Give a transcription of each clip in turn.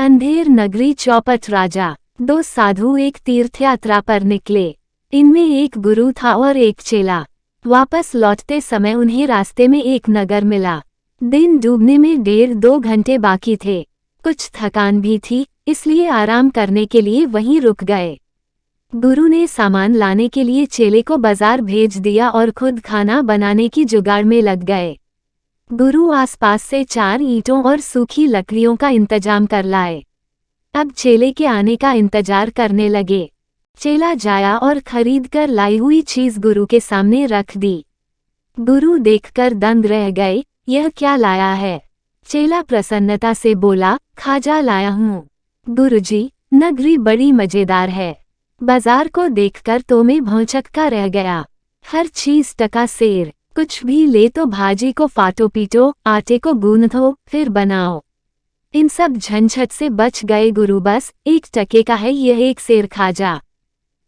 अंधेर नगरी चौपट राजा। दो साधु एक तीर्थ यात्रा पर निकले। इनमें एक गुरु था और एक चेला। वापस लौटते समय उन्हें रास्ते में एक नगर मिला। दिन डूबने में 1.5-2 घंटे बाकी थे। कुछ थकान भी थी, इसलिए आराम करने के लिए वहीं रुक गए। गुरु ने सामान लाने के लिए चेले को बाजार भेज दिया और खुद खाना बनाने की जुगाड़ में लग गए। गुरु आसपास से 4 ईंटों और सूखी लकड़ियों का इंतजाम कर लाए। अब चेले के आने का इंतजार करने लगे। चेला जाया और खरीदकर लाई हुई चीज गुरु के सामने रख दी। गुरु देखकर दंग रह गए, यह क्या लाया है? चेला प्रसन्नता से बोला, खाजा लाया हूँ। गुरुजी, नगरी बड़ी मजेदार है। बाजार को देखकर तो मैं भौंचक्का रह गया। हर चीज टका सेर। कुछ भी ले तो भाजी को फाटो पीटो, आटे को गूंथो, फिर बनाओ। इन सब झंझट से बच गए गुरु। बस 1 टके का है यह 1 सेर खाजा।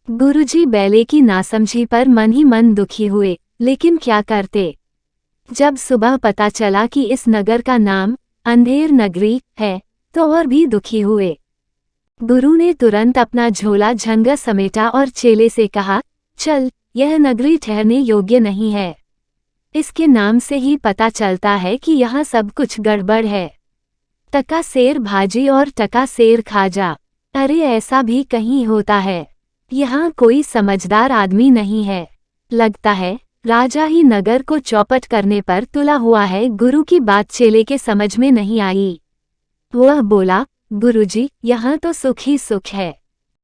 गुरुजी बैले की नासमझी पर मन ही मन दुखी हुए, लेकिन क्या करते। जब सुबह पता चला कि इस नगर का नाम अंधेर नगरी है, तो और भी दुखी हुए। गुरु ने तुरंत अपना झोला झंगा समेटा और चेले से कहा, चल, यह नगरी ठहरने योग्य नहीं है। इसके नाम से ही पता चलता है कि यहाँ सब कुछ गड़बड़ है। टका सेर भाजी और टका सेर खाजा। अरे ऐसा भी कहीं होता है? यहाँ कोई समझदार आदमी नहीं है। लगता है राजा ही नगर को चौपट करने पर तुला हुआ है। गुरु की बात चेले के समझ में नहीं आई। वह बोला, गुरुजी, यहाँ तो सुख ही सुख है।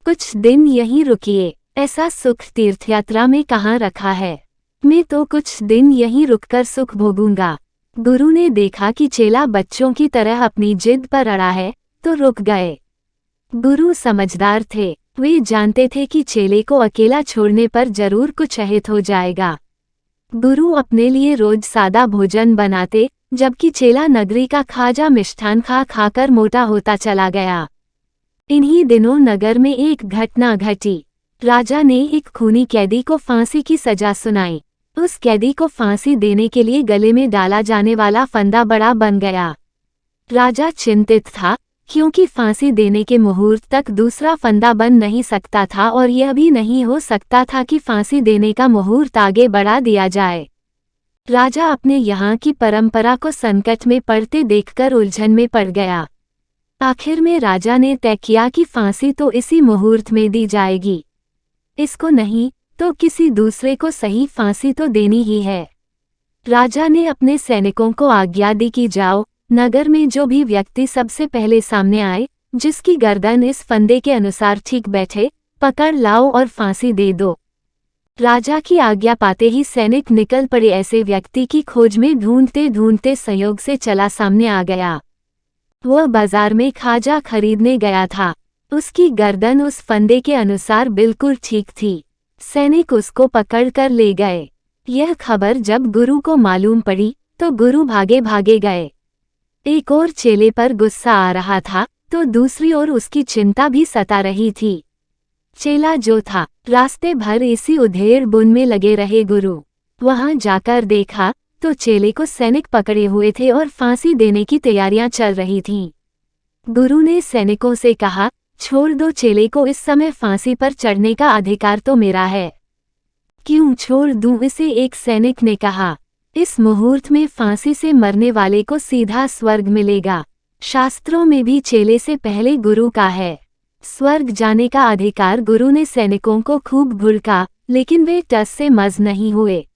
कुछ दिन यहीं रुकिए। ऐसा सुख तीर्थयात्रा में कहाँ रखा है? मैं तो कुछ दिन यहीं रुककर सुख भोगूंगा। गुरु ने देखा कि चेला बच्चों की तरह अपनी जिद पर अड़ा है, तो रुक गए। गुरु समझदार थे। वे जानते थे कि चेले को अकेला छोड़ने पर जरूर कुछ अहित हो जाएगा। गुरु अपने लिए रोज सादा भोजन बनाते, जबकि चेला नगरी का खाजा मिष्ठान खा खाकर मोटा होता चला गया। इन्हीं दिनों नगर में एक घटना घटी। राजा ने एक खूनी कैदी को फांसी की सजा सुनाई। उस कैदी को फांसी देने के लिए गले में डाला जाने वाला फंदा बड़ा बन गया। राजा चिंतित था, क्योंकि फांसी देने के मुहूर्त तक दूसरा फंदा बन नहीं सकता था और यह भी नहीं हो सकता था कि फांसी देने का मुहूर्त आगे बढ़ा दिया जाए। राजा अपने यहाँ की परंपरा को संकट में पड़ते देखकर उलझन में पड़ गया। आखिर में राजा ने तय किया कि फांसी तो इसी मुहूर्त में दी जाएगी। इसको नहीं तो किसी दूसरे को सही फांसी तो देनी ही है। राजा ने अपने सैनिकों को आज्ञा दी कि जाओ, नगर में जो भी व्यक्ति सबसे पहले सामने आए, जिसकी गर्दन इस फंदे के अनुसार ठीक बैठे, पकड़ लाओ और फांसी दे दो। राजा की आज्ञा पाते ही सैनिक निकल पड़े। ऐसे व्यक्ति की खोज में ढूंढते ढूंढते संयोग से चला सामने आ गया। वह बाजार में खाजा खरीदने गया था। उसकी गर्दन उस फंदे के अनुसार बिल्कुल ठीक थी। सैनिक उसको पकड़कर ले गए। यह खबर जब गुरु को मालूम पड़ी, तो गुरु भागे भागे गए। एक और चेले पर गुस्सा आ रहा था, तो दूसरी ओर उसकी चिंता भी सता रही थी। चेला जो था, रास्ते भर इसी उधेड़ बुन में लगे रहे। गुरु वहां जाकर देखा तो चेले को सैनिक पकड़े हुए थे और फांसी देने की तैयारियां चल रही थीं। गुरु ने सैनिकों से कहा, छोड़ दो चेले को, इस समय फांसी पर चढ़ने का अधिकार तो मेरा है। क्यों छोड़ दूं इसे? एक सैनिक ने कहा। इस मुहूर्त में फांसी से मरने वाले को सीधा स्वर्ग मिलेगा। शास्त्रों में भी चेले से पहले गुरु का है। स्वर्ग जाने का अधिकार। गुरु ने सैनिकों को खूब भुड़का, लेकिन वे टस से मज नहीं हुए।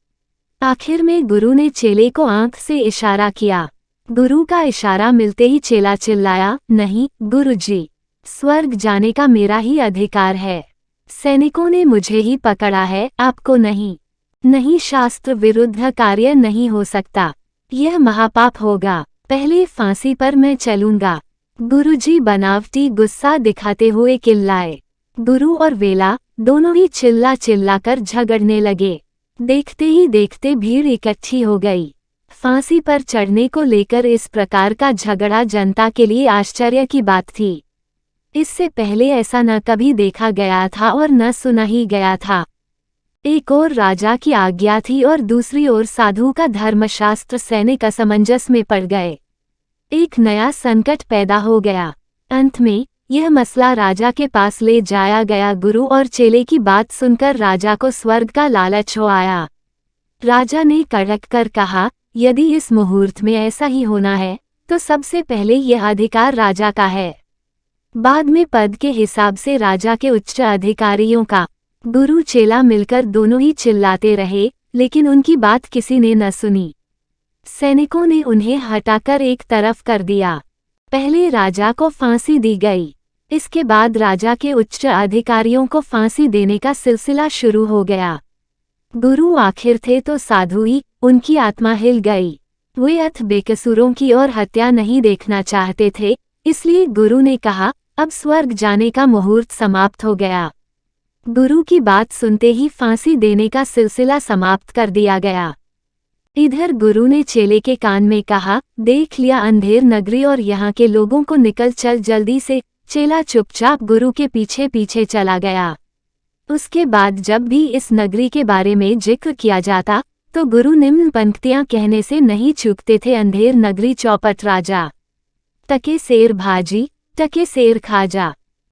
आखिर में गुरु ने चेले को आंख से इशारा किया। गुरु का इशारा मिलते ही चेला चिल्लाया, नहीं गुरुजी, स्वर्ग जाने का मेरा ही अधिकार है। सैनिकों ने मुझे ही पकड़ा है, आपको नहीं। नहीं, शास्त्र विरुद्ध कार्य नहीं हो सकता। यह महापाप होगा। पहले फांसी पर मैं चलूंगा। गुरुजी बनावटी गुस्सा दिखाते हुए चिल्लाए। गुरु और वेला दोनों ही चिल्ला चिल्लाकर झगड़ने लगे। देखते ही देखते भीड़ इकट्ठी हो गई। फांसी पर चढ़ने को लेकर इस प्रकार का झगड़ा जनता के लिए आश्चर्य की बात थी। इससे पहले ऐसा न कभी देखा गया था और न सुना ही गया था। एक ओर राजा की आज्ञा थी और दूसरी ओर साधु का धर्मशास्त्र। सैनिक असमंजस में पड़ गए। एक नया संकट पैदा हो गया। अंत में यह मसला राजा के पास ले जाया गया। गुरु और चेले की बात सुनकर राजा को स्वर्ग का लालच हो आया। राजा ने कड़क कर कहा, यदि इस मुहूर्त में ऐसा ही होना है तो सबसे पहले यह अधिकार राजा का है, बाद में पद के हिसाब से राजा के उच्च अधिकारियों का। गुरु चेला मिलकर दोनों ही चिल्लाते रहे, लेकिन उनकी बात किसी ने न सुनी। सैनिकों ने उन्हें हटाकर एक तरफ कर दिया। पहले राजा को फांसी दी गई, इसके बाद राजा के उच्च अधिकारियों को फांसी देने का सिलसिला शुरू हो गया। गुरु आखिर थे तो साधु ही, उनकी आत्मा हिल गई। वे अथ बेकसूरों की और हत्या नहीं देखना चाहते थे, इसलिए गुरु ने कहा, अब स्वर्ग जाने का मुहूर्त समाप्त हो गया। गुरु की बात सुनते ही फांसी देने का सिलसिला समाप्त कर दिया गया। इधर गुरु ने चेले के कान में कहा, देख लिया अंधेर नगरी और यहाँ के लोगों को, निकल चल जल्दी से। चेला चुपचाप गुरु के पीछे पीछे चला गया। उसके बाद जब भी इस नगरी के बारे में जिक्र किया जाता तो गुरु निम्न पंक्तियां कहने से नहीं चूकते थे। अंधेर नगरी चौपट राजा, टके शेर भाजी, टके शेर खाजा।